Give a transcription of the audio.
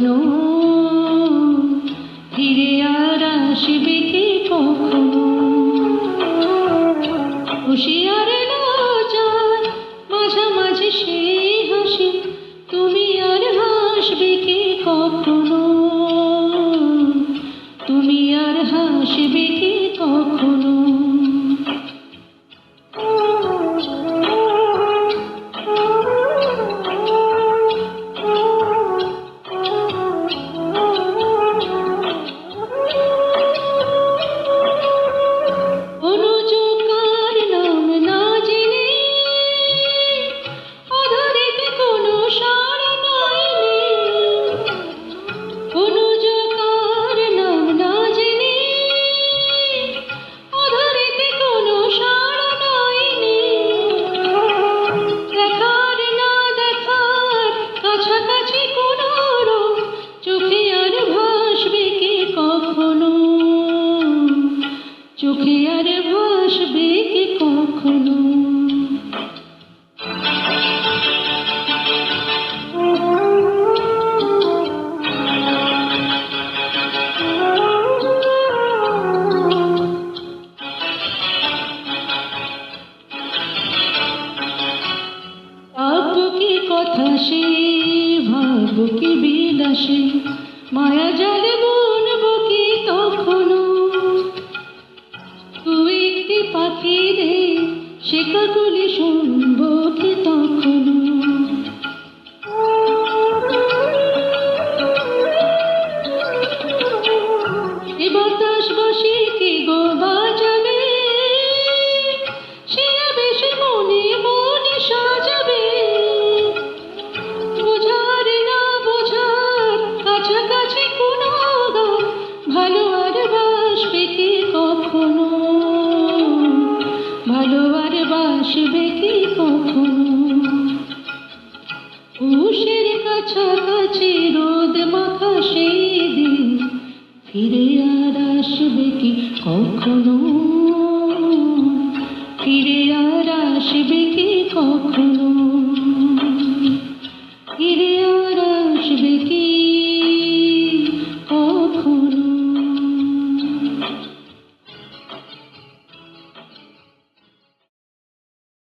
কখনো, ফিরে আর আসবে কি কখনো? হুঁশিয়ার লজ্জার মাঝামাঝি সেই হাসি, তুমি আর হাসবে কি কখনো? তুমি আর হাসবে কি কখনো? চোখে আর ভাসবে কি কখনো? ভাববো কি কথা সে, ভাববো কি বিলাসে, মায়া জালে বুনবো কি তখনো? একটি পাখি রে, সে কাকলি শুনবো কি তখনো? এ বাতাস বাসি কি গো বাজাবে, সে আবেশ মনে মনে সাজাবে। বোঝার না বোঝার কাছাকাছি কোনো গান, ভালো আর বাসবে কি কখনো? ভালো আর বাসবে কি কখনো? উষের কাছাকাছি রোদ মাখা সেই দিন, ফিরে আর আসবে কি কখনো?